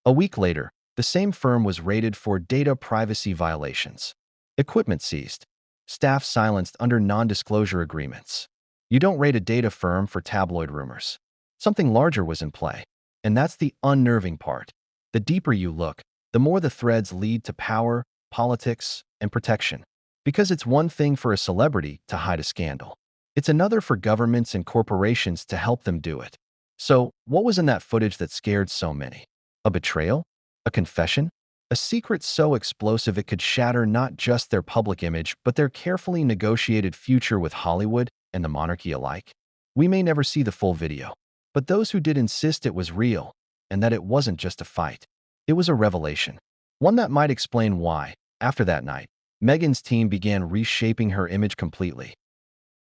A week later, the same firm was raided for data privacy violations. Equipment seized. Staff silenced under non-disclosure agreements. You don't raid a data firm for tabloid rumors. Something larger was in play. And that's the unnerving part. The deeper you look, the more the threads lead to power, politics, and protection. Because it's one thing for a celebrity to hide a scandal. It's another for governments and corporations to help them do it. So, what was in that footage that scared so many? A betrayal? A confession? A secret so explosive it could shatter not just their public image, but their carefully negotiated future with Hollywood and the monarchy alike? We may never see the full video, but those who did insist it was real, and that it wasn't just a fight. It was a revelation. One that might explain why, after that night, Meghan's team began reshaping her image completely.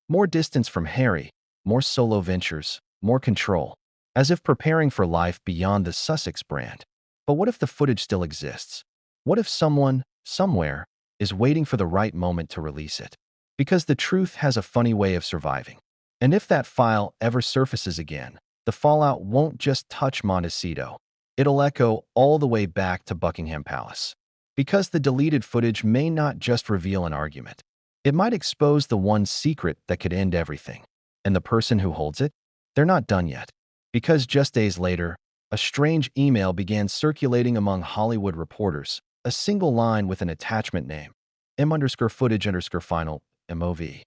More distance from Harry, more solo ventures, more control, as if preparing for life beyond the Sussex brand. But what if the footage still exists? What if someone, somewhere, is waiting for the right moment to release it? Because the truth has a funny way of surviving. And if that file ever surfaces again, the fallout won't just touch Montecito. It'll echo all the way back to Buckingham Palace. Because the deleted footage may not just reveal an argument. It might expose the one secret that could end everything. And the person who holds it? They're not done yet. Because just days later, a strange email began circulating among Hollywood reporters, a single line with an attachment name, M_footage_final, MOV.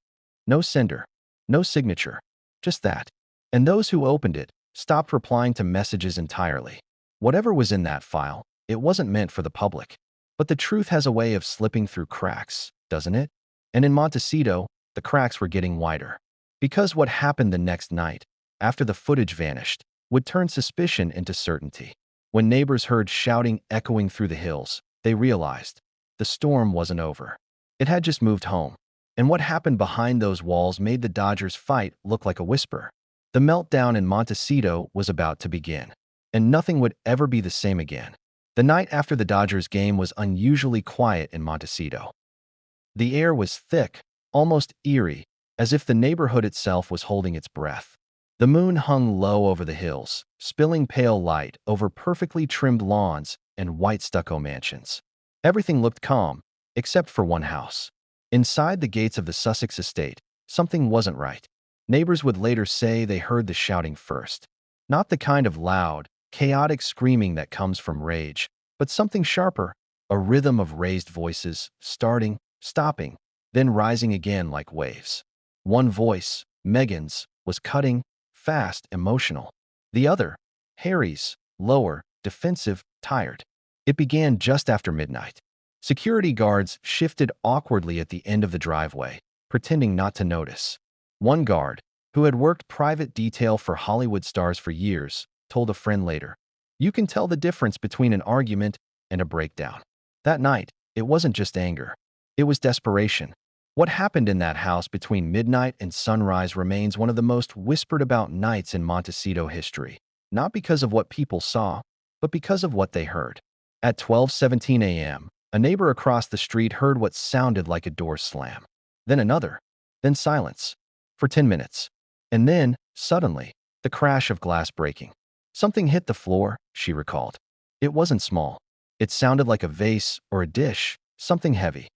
No sender, no signature, just that. And those who opened it stopped replying to messages entirely. Whatever was in that file, it wasn't meant for the public. But the truth has a way of slipping through cracks, doesn't it? And in Montecito, the cracks were getting wider. Because what happened the next night, after the footage vanished, would turn suspicion into certainty. When neighbors heard shouting echoing through the hills, they realized the storm wasn't over. It had just moved home. And what happened behind those walls made the Dodgers' fight look like a whisper. The meltdown in Montecito was about to begin. And nothing would ever be the same again. The night after the Dodgers game was unusually quiet in Montecito. The air was thick, almost eerie, as if the neighborhood itself was holding its breath. The moon hung low over the hills, spilling pale light over perfectly trimmed lawns and white stucco mansions. Everything looked calm, except for one house. Inside the gates of the Sussex estate, something wasn't right. Neighbors would later say they heard the shouting first. Not the kind of loud, chaotic screaming that comes from rage, but something sharper, a rhythm of raised voices, starting, stopping, then rising again like waves. One voice, Meghan's, was cutting, fast, emotional. The other, Harry's, lower, defensive, tired. It began just after midnight. Security guards shifted awkwardly at the end of the driveway, pretending not to notice. One guard, who had worked private detail for Hollywood stars for years, told a friend later, "You can tell the difference between an argument and a breakdown." That night, it wasn't just anger. It was desperation. What happened in that house between midnight and sunrise remains one of the most whispered about nights in Montecito history, not because of what people saw, but because of what they heard. At 12:17 a.m., a neighbor across the street heard what sounded like a door slam. Then another. Then silence. For 10 minutes. And then, suddenly, the crash of glass breaking. Something hit the floor, she recalled. It wasn't small. It sounded like a vase or a dish, something heavy.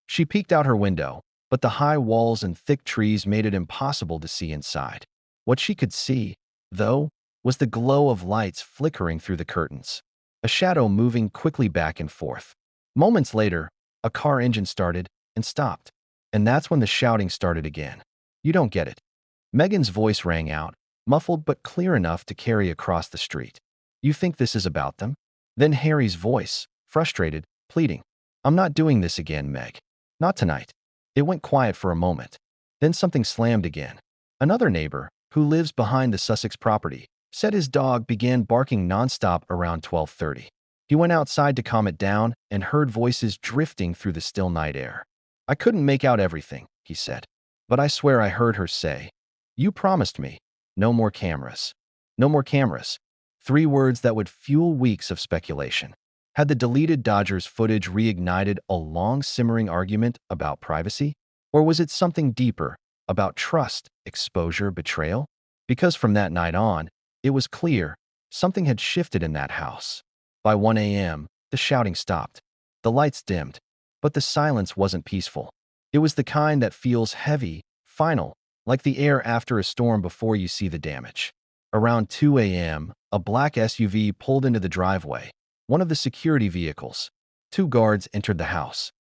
She peeked out her window, but the high walls and thick trees made it impossible to see inside. What she could see, though, was the glow of lights flickering through the curtains, a shadow moving quickly back and forth. Moments later, a car engine started and stopped, and that's when the shouting started again. "You don't get it." Meghan's voice rang out, muffled but clear enough to carry across the street. "You think this is about them?" Then Harry's voice, frustrated, pleading, "I'm not doing this again, Meg. Not tonight." It went quiet for a moment. Then something slammed again. Another neighbor, who lives behind the Sussex property, said his dog began barking nonstop around 12:30. He went outside to calm it down and heard voices drifting through the still night air. "I couldn't make out everything," he said, "but I swear I heard her say, 'You promised me. No more cameras.' No more cameras." 3 words that would fuel weeks of speculation. Had the deleted Dodgers footage reignited a long simmering argument about privacy? Or was it something deeper, about trust, exposure, betrayal? Because from that night on, it was clear something had shifted in that house. By 1 a.m., the shouting stopped. The lights dimmed, but the silence wasn't peaceful. It was the kind that feels heavy, final, like the air after a storm before you see the damage. Around 2 a.m., a black SUV pulled into the driveway, one of the security vehicles. 2 guards entered the house.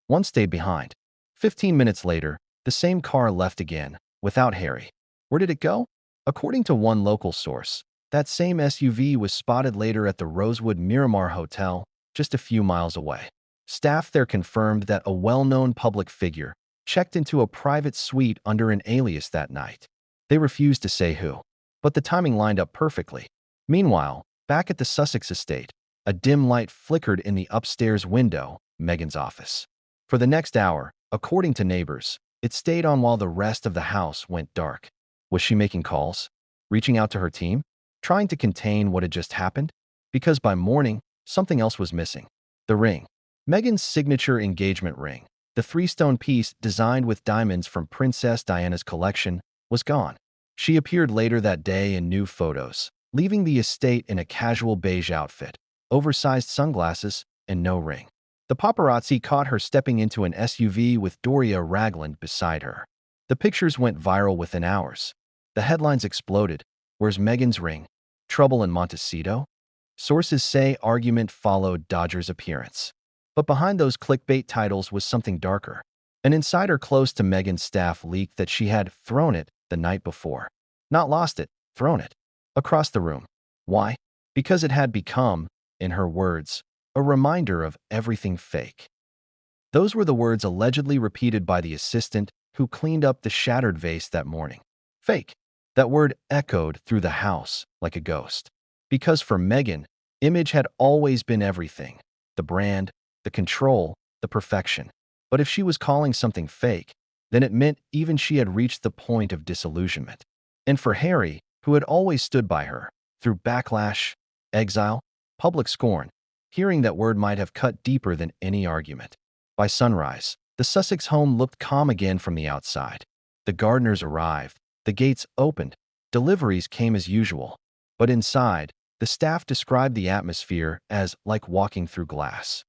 One stayed behind. 15 minutes later, the same car left again, without Harry. Where did it go? According to one local source, that same SUV was spotted later at the Rosewood Miramar Hotel, just a few miles away. Staff there confirmed that a well-known public figure checked into a private suite under an alias that night. They refused to say who, but the timing lined up perfectly. Meanwhile, back at the Sussex estate, a dim light flickered in the upstairs window, Meghan's office. For the next hour, according to neighbors, it stayed on while the rest of the house went dark. Was she making calls? Reaching out to her team? Trying to contain what had just happened? Because by morning, something else was missing. The ring. Meghan's signature engagement ring, the 3-stone piece designed with diamonds from Princess Diana's collection, was gone. She appeared later that day in new photos, leaving the estate in a casual beige outfit, oversized sunglasses, and no ring. The paparazzi caught her stepping into an SUV with Doria Ragland beside her. The pictures went viral within hours. The headlines exploded. "Where's Meghan's ring? Trouble in Montecito?" Sources say argument followed Dodgers' appearance. But behind those clickbait titles was something darker. An insider close to Meghan's staff leaked that she had thrown it the night before. Not lost it, thrown it. Across the room. Why? Because it had become, in her words, a reminder of everything fake. Those were the words allegedly repeated by the assistant who cleaned up the shattered vase that morning. Fake. That word echoed through the house like a ghost. Because for Meghan, image had always been everything. The brand, the control, the perfection. But if she was calling something fake, then it meant even she had reached the point of disillusionment. And for Harry, who had always stood by her, through backlash, exile, public scorn, hearing that word might have cut deeper than any argument. By sunrise, the Sussex home looked calm again from the outside. The gardeners arrived, the gates opened, deliveries came as usual. But inside, The staff described the atmosphere as like walking through glass.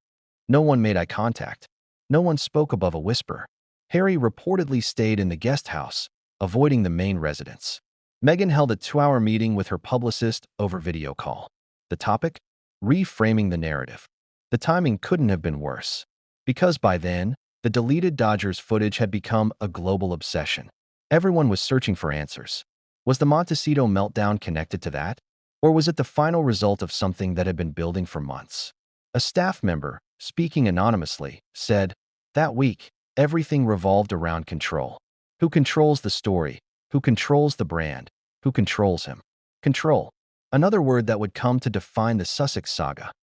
No one made eye contact. No one spoke above a whisper. Harry reportedly stayed in the guest house, avoiding the main residence. Meghan held a 2-hour meeting with her publicist over video call. The topic? Reframing the narrative. The timing couldn't have been worse, because by then, the deleted Dodgers footage had become a global obsession. Everyone was searching for answers. Was the Montecito meltdown connected to that? Or was it the final result of something that had been building for months? A staff member, speaking anonymously, said, "That week, everything revolved around control. Who controls the story? Who controls the brand? Who controls him?" Control. Another word that would come to define the Sussex saga.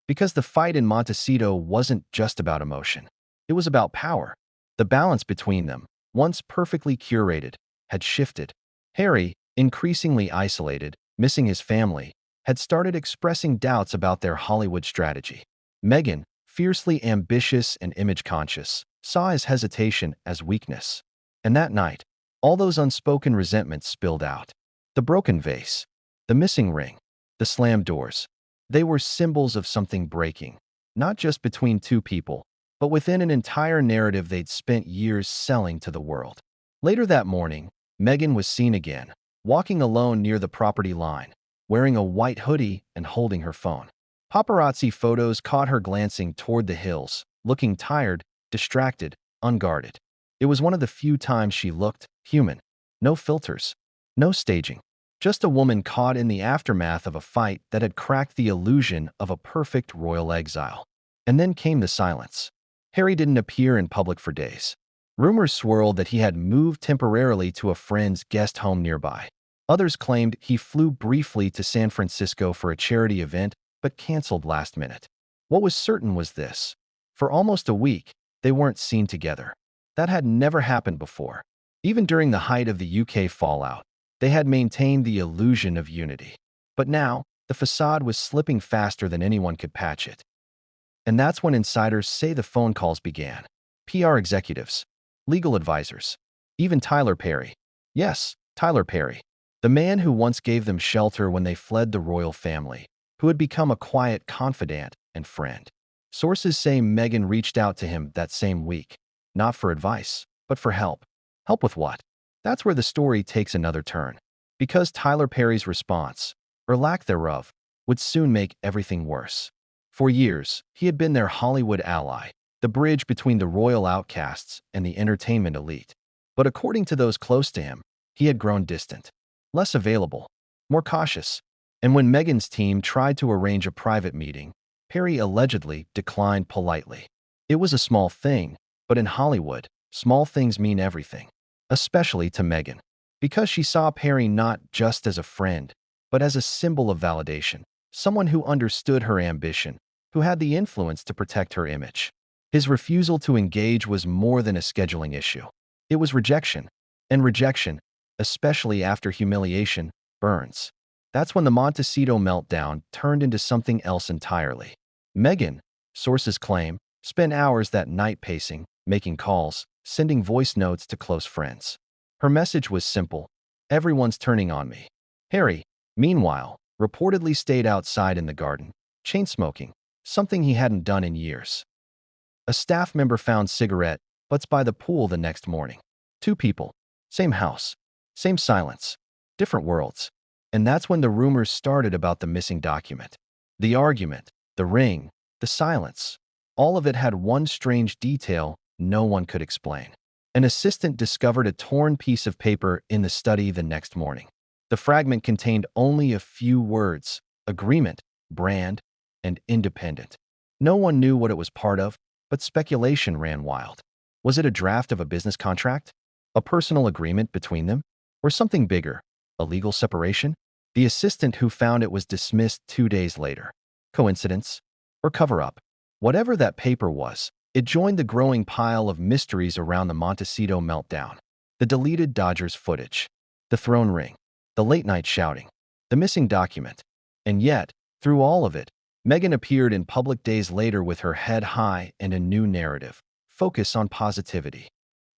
Because the fight in Montecito wasn't just about emotion. It was about power. The balance between them, once perfectly curated, had shifted. Harry, increasingly isolated, missing his family, had started expressing doubts about their Hollywood strategy. Meghan, fiercely ambitious and image-conscious, saw his hesitation as weakness. And that night, all those unspoken resentments spilled out. The broken vase, the missing ring, the slammed doors. They were symbols of something breaking, not just between two people, but within an entire narrative they'd spent years selling to the world. Later that morning, Meghan was seen again, walking alone near the property line, wearing a white hoodie and holding her phone. Paparazzi photos caught her glancing toward the hills, looking tired, distracted, unguarded. It was one of the few times she looked human. No filters, no staging. Just a woman caught in the aftermath of a fight that had cracked the illusion of a perfect royal exile. And then came the silence. Harry didn't appear in public for days. Rumors swirled that he had moved temporarily to a friend's guest home nearby. Others claimed he flew briefly to San Francisco for a charity event, but canceled last minute. What was certain was this. For almost a week, they weren't seen together. That had never happened before. Even during the height of the UK fallout, they had maintained the illusion of unity. But now, the facade was slipping faster than anyone could patch it. And that's when insiders say the phone calls began. PR executives, legal advisors, even Tyler Perry. Yes, Tyler Perry. The man who once gave them shelter when they fled the royal family, who had become a quiet confidant and friend. Sources say Meghan reached out to him that same week, not for advice, but for help. Help with what? That's where the story takes another turn. Because Tyler Perry's response, or lack thereof, would soon make everything worse. For years, he had been their Hollywood ally, the bridge between the royal outcasts and the entertainment elite. But according to those close to him, he had grown distant, less available, more cautious. And when Meghan's team tried to arrange a private meeting, Perry allegedly declined politely. It was a small thing, but in Hollywood, small things mean everything. Especially to Meghan, because she saw Perry not just as a friend, but as a symbol of validation, someone who understood her ambition, who had the influence to protect her image. His refusal to engage was more than a scheduling issue. It was rejection, and rejection, especially after humiliation, burns. That's when the Montecito meltdown turned into something else entirely. Meghan, sources claim, spent hours that night pacing, making calls, sending voice notes to close friends. Her message was simple: everyone's turning on me. Harry, meanwhile, reportedly stayed outside in the garden, chain-smoking, something he hadn't done in years. A staff member found cigarette butts by the pool the next morning. Two people, same house, same silence, different worlds. And that's when the rumors started about the missing document. The argument, the ring, the silence. All of it had one strange detail no one could explain. An assistant discovered a torn piece of paper in the study the next morning. The fragment contained only a few words: agreement, brand, and independent. No one knew what it was part of, but speculation ran wild. Was it a draft of a business contract? A personal agreement between them? Or something bigger? A legal separation? The assistant who found it was dismissed 2 days later. Coincidence? Or cover-up? Whatever that paper was, it joined the growing pile of mysteries around the Montecito meltdown. The deleted Dodgers footage, the throne ring, the late-night shouting, the missing document. And yet, through all of it, Meghan appeared in public days later with her head high and a new narrative: focus on positivity.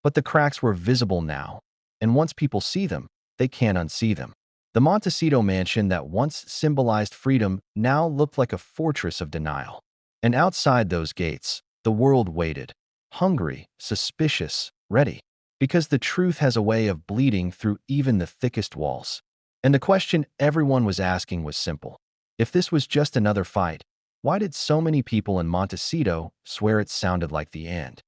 But the cracks were visible now, and once people see them, they can't unsee them. The Montecito mansion that once symbolized freedom now looked like a fortress of denial. And outside those gates, the world waited, hungry, suspicious, ready. Because the truth has a way of bleeding through even the thickest walls. And the question everyone was asking was simple. If this was just another fight, why did so many people in Montecito swear it sounded like the end?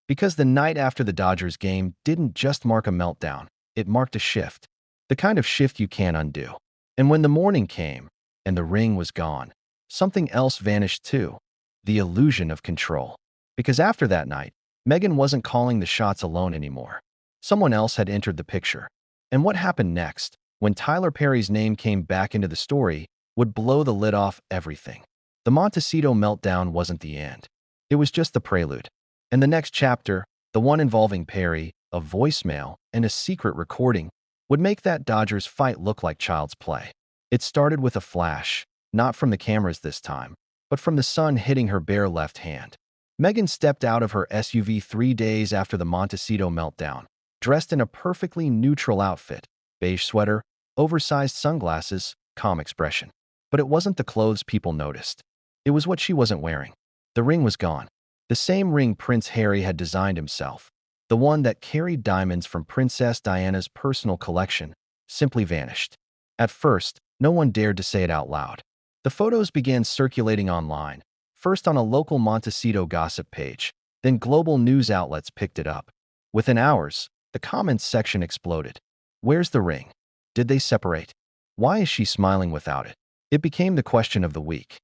Because the night after the Dodgers game didn't just mark a meltdown, it marked a shift. The kind of shift you can't undo. And when the morning came, and the ring was gone, something else vanished too. The illusion of control. Because after that night, Meghan wasn't calling the shots alone anymore. Someone else had entered the picture. And what happened next, when Tyler Perry's name came back into the story, would blow the lid off everything. The Montecito meltdown wasn't the end. It was just the prelude. And the next chapter, the one involving Perry, a voicemail, and a secret recording, would make that Dodgers fight look like child's play. It started with a flash, not from the cameras this time, but from the sun hitting her bare left hand. Meghan stepped out of her SUV 3 days after the Montecito meltdown, dressed in a perfectly neutral outfit, beige sweater, oversized sunglasses, calm expression. But it wasn't the clothes people noticed. It was what she wasn't wearing. The ring was gone. The same ring Prince Harry had designed himself, the one that carried diamonds from Princess Diana's personal collection, simply vanished. At first, no one dared to say it out loud. The photos began circulating online, first on a local Montecito gossip page, then global news outlets picked it up. Within hours, the comments section exploded. Where's the ring? Did they separate? Why is she smiling without it? It became the question of the week.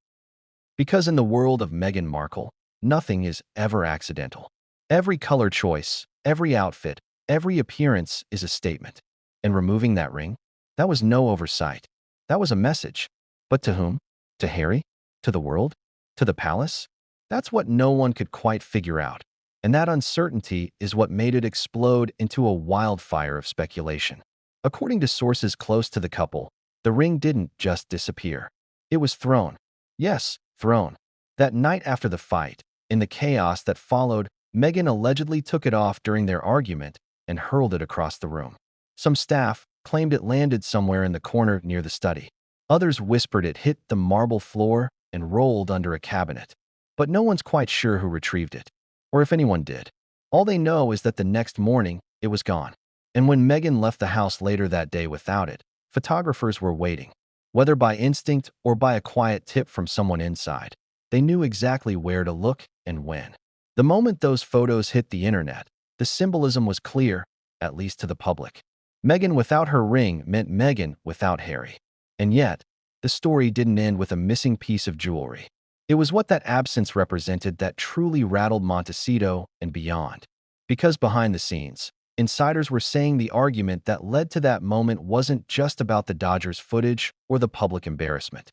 Because in the world of Meghan Markle, nothing is ever accidental. Every color choice, every outfit, every appearance is a statement. And removing that ring? That was no oversight. That was a message. But to whom? To Harry? To the world? To the palace? That's what no one could quite figure out. And that uncertainty is what made it explode into a wildfire of speculation. According to sources close to the couple, the ring didn't just disappear. It was thrown. Yes, thrown. That night after the fight, in the chaos that followed, Meghan allegedly took it off during their argument and hurled it across the room. Some staff claimed it landed somewhere in the corner near the study. Others whispered it hit the marble floor and rolled under a cabinet. But no one's quite sure who retrieved it, or if anyone did. All they know is that the next morning, it was gone. And when Meghan left the house later that day without it, photographers were waiting. Whether by instinct or by a quiet tip from someone inside, they knew exactly where to look and when. The moment those photos hit the internet, the symbolism was clear, at least to the public. Meghan without her ring meant Meghan without Harry. And yet, the story didn't end with a missing piece of jewelry. It was what that absence represented that truly rattled Montecito and beyond. Because behind the scenes, insiders were saying the argument that led to that moment wasn't just about the Dodgers footage or the public embarrassment.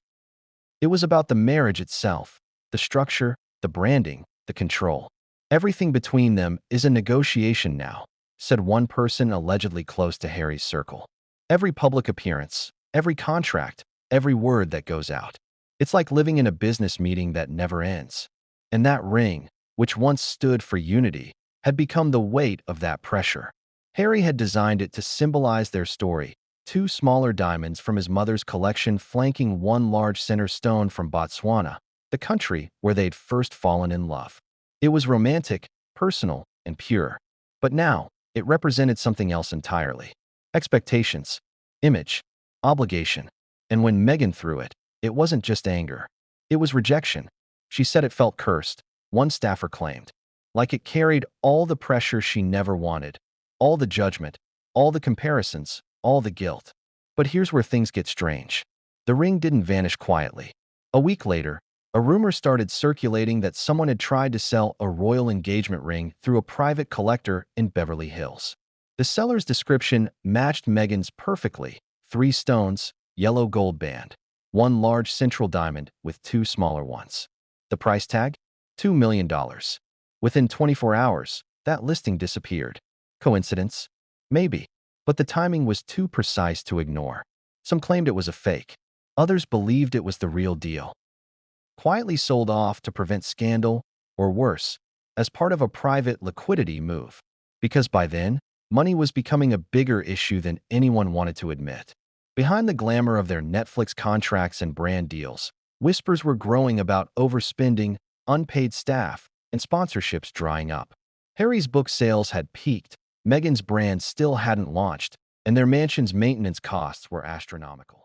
It was about the marriage itself, the structure, the branding, the control. Everything between them is a negotiation now, said one person allegedly close to Harry's circle. Every public appearance, every contract, every word that goes out. It's like living in a business meeting that never ends. And that ring, which once stood for unity, had become the weight of that pressure. Harry had designed it to symbolize their story, 2 smaller diamonds from his mother's collection flanking 1 large center stone from Botswana, the country where they'd first fallen in love. It was romantic, personal, and pure. But now, it represented something else entirely. Expectations, image, obligation. And when Meghan threw it, it wasn't just anger. It was rejection. She said it felt cursed, one staffer claimed. Like it carried all the pressure she never wanted, all the judgment, all the comparisons, all the guilt. But here's where things get strange. The ring didn't vanish quietly. A week later, a rumor started circulating that someone had tried to sell a royal engagement ring through a private collector in Beverly Hills. The seller's description matched Meghan's perfectly: 3 stones, yellow gold band, 1 large central diamond with 2 smaller ones. The price tag? $2 million. Within 24 hours, that listing disappeared. Coincidence? Maybe. But the timing was too precise to ignore. Some claimed it was a fake. Others believed it was the real deal. Quietly sold off to prevent scandal, or worse, as part of a private liquidity move. Because by then, money was becoming a bigger issue than anyone wanted to admit. Behind the glamour of their Netflix contracts and brand deals, whispers were growing about overspending, unpaid staff, and sponsorships drying up. Harry's book sales had peaked, Meghan's brand still hadn't launched, and their mansion's maintenance costs were astronomical.